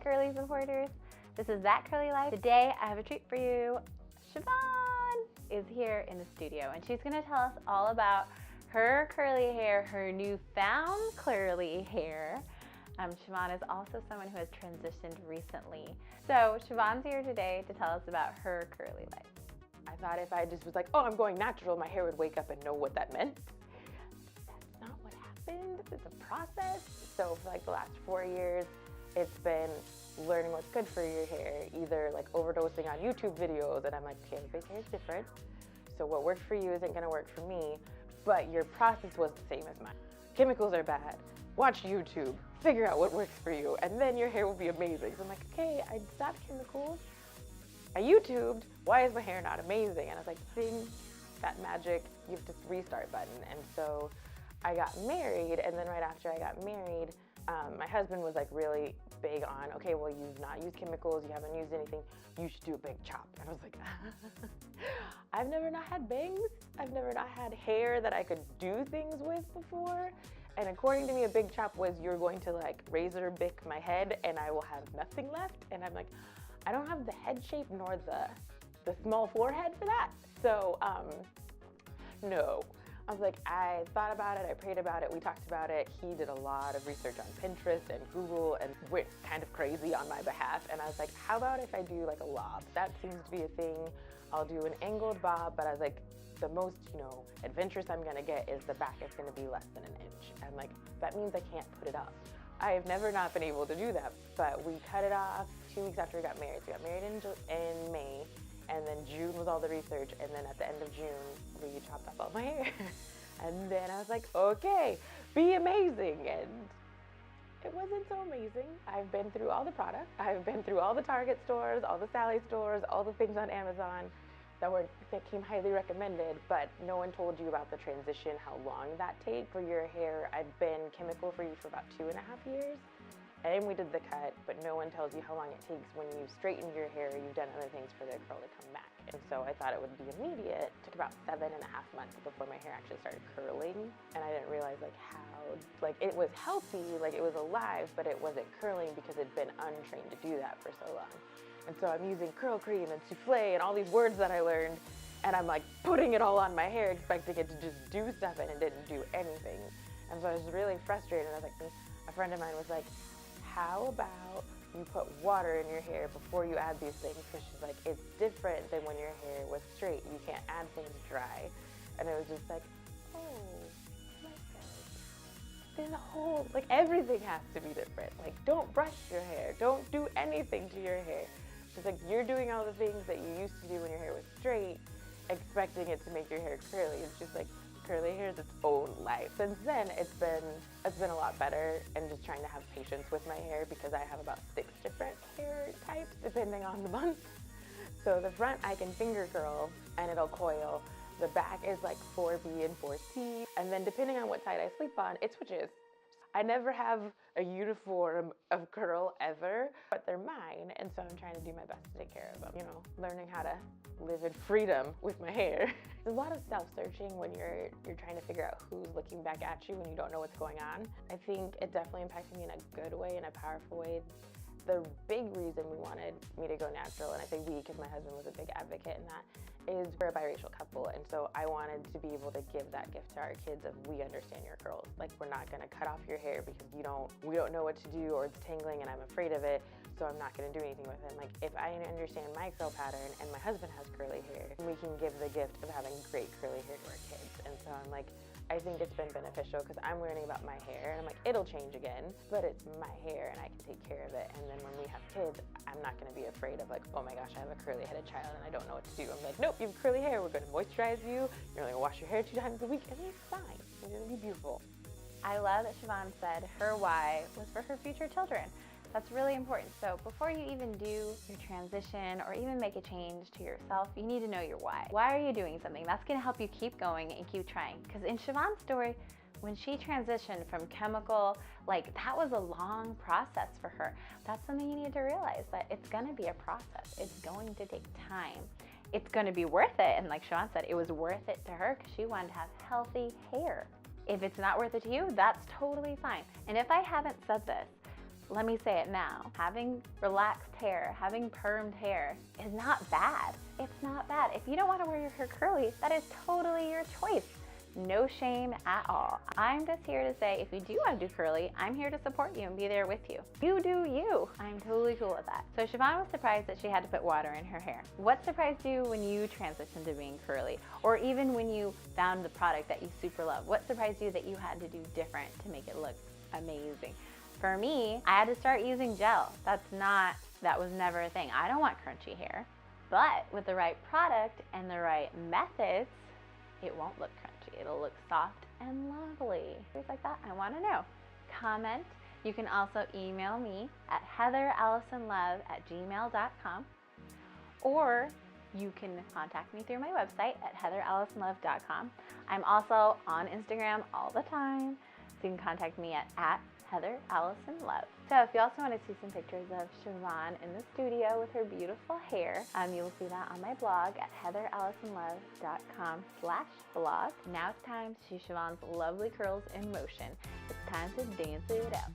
curly supporters. This is That Curly Life. Today I have a treat for you. She'Von is here in the studio and she's gonna tell us all about her curly hair, her newfound curly hair. She'Von is also someone who has transitioned recently. So She'Von's here today to tell us about her curly life. I thought if I just was like, oh, I'm going natural, my hair would wake up and know what that meant. That's not what happened. It's a process. So for like the last 4 years, it's been learning what's good for your hair, either like overdosing on YouTube videos, and I'm like, okay, everybody's hair is different. So what worked for you isn't gonna work for me, but your process was the same as mine. Chemicals are bad. Watch YouTube, figure out what works for you, and then your hair will be amazing. So I'm like, okay, I stopped chemicals. I YouTubed, why is my hair not amazing? And I was like, ding, that magic, you have to restart button. And so I got married, and then right after I got married, my husband was like really big on, okay, well, you've not used chemicals, you haven't used anything, you should do a big chop. And I was like, I've never not had bangs, I've never not had hair that I could do things with before. And according to me, a big chop was you're going to like razor bick my head and I will have nothing left. And I'm like, I don't have the head shape nor the small forehead for that. So no. I was like, I thought about it, I prayed about it, we talked about it. He did a lot of research on Pinterest and Google and went kind of crazy on my behalf. And I was like, how about if I do like a lob? That seems to be a thing. I'll do an angled bob, but I was like, the most, adventurous I'm gonna get is the back is gonna be less than an inch. I'm like, that means I can't put it up. I have never not been able to do that, but we cut it off 2 weeks after we got married. So we got married in May. And then June was all the research, and then at the end of June, we chopped off all my hair. And then I was like, okay, be amazing. And it wasn't so amazing. I've been through all the products. I've been through all the Target stores, all the Sally stores, all the things on Amazon that came highly recommended, but no one told you about the transition, how long that takes for your hair. I've been chemical free for about 2.5 years. And we did the cut, but no one tells you how long it takes when you straighten your hair, you've done other things for the curl to come back. And so I thought it would be immediate. It took about 7.5 months before my hair actually started curling. And I didn't realize it was healthy, like it was alive, but it wasn't curling because it'd been untrained to do that for so long. And so I'm using curl cream and soufflé and all these words that I learned, and I'm like putting it all on my hair, expecting it to just do stuff, and it didn't do anything. And so I was really frustrated. I was like, a friend of mine was like, how about you put water in your hair before you add these things? Because she's like, it's different than when your hair was straight. You can't add things dry. And it was just like, oh my God. There's a whole, everything has to be different. Like, don't brush your hair. Don't do anything to your hair. She's like, you're doing all the things that you used to do when your hair was straight, expecting it to make your hair curly. It's just like, curly hair is its own life. Since then, it's been a lot better, and just trying to have patience with my hair because I have about 6 different hair types depending on the month. So the front I can finger curl and it'll coil. The back is like 4B and 4C, and then depending on what side I sleep on, it switches. I never have a uniform of curl ever, but they're mine, and so I'm trying to do my best to take care of them. Learning how to live in freedom with my hair. There's a lot of self-searching when you're trying to figure out who's looking back at you when you don't know what's going on. I think it definitely impacted me in a good way, in a powerful way. The big reason we wanted me to go natural, and I say we because my husband was a big advocate in that, is we're a biracial couple, and so I wanted to be able to give that gift to our kids of, we understand your curls. Like, we're not gonna cut off your hair because we don't know what to do, or it's tangling and I'm afraid of it, so I'm not gonna do anything with it. Like, if I understand my curl pattern and my husband has curly hair, we can give the gift of having great curly hair to our kids. And so I'm like, I think it's been beneficial because I'm learning about my hair, and I'm like, it'll change again, but it's my hair and I can take care of it. And then when we have kids, I'm not gonna be afraid of like, oh my gosh, I have a curly headed child and I don't know what to do. I'm like, nope, you have curly hair, we're gonna moisturize you, you're only gonna wash your hair 2 times a week, and it's fine, it's gonna be beautiful. I love that She'Von said her why was for her future children. That's really important. So before you even do your transition or even make a change to yourself, you need to know your why. Why are you doing something? That's gonna help you keep going and keep trying. Because in She'Von's story, when she transitioned from chemical, that was a long process for her. That's something you need to realize, that it's gonna be a process. It's going to take time. It's gonna be worth it. And like She'Von said, it was worth it to her because she wanted to have healthy hair. If it's not worth it to you, that's totally fine. And if I haven't said this, let me say it now. Having relaxed hair, having permed hair is not bad. It's not bad. If you don't want to wear your hair curly, that is totally your choice. No shame at all. I'm just here to say, if you do want to do curly, I'm here to support you and be there with you. You do you. I'm totally cool with that. So She'Von was surprised that she had to put water in her hair. What surprised you when you transitioned to being curly? Or even when you found the product that you super love? What surprised you that you had to do different to make it look amazing? For me, I had to start using gel. That was never a thing. I don't want crunchy hair. But with the right product and the right methods, it won't look crunchy. It'll look soft and lovely. Things like that, I want to know. Comment. You can also email me at heatherallisonlove@gmail.com, or you can contact me through my website at heatherallisonlove.com. I'm also on Instagram all the time, so you can contact me at heatherallisonlove. So if you also want to see some pictures of She'Von in the studio with her beautiful hair, you will see that on my blog at heatherallisonlove.com/blog. Now it's time to see She'Von's lovely curls in motion. It's time to dance it out.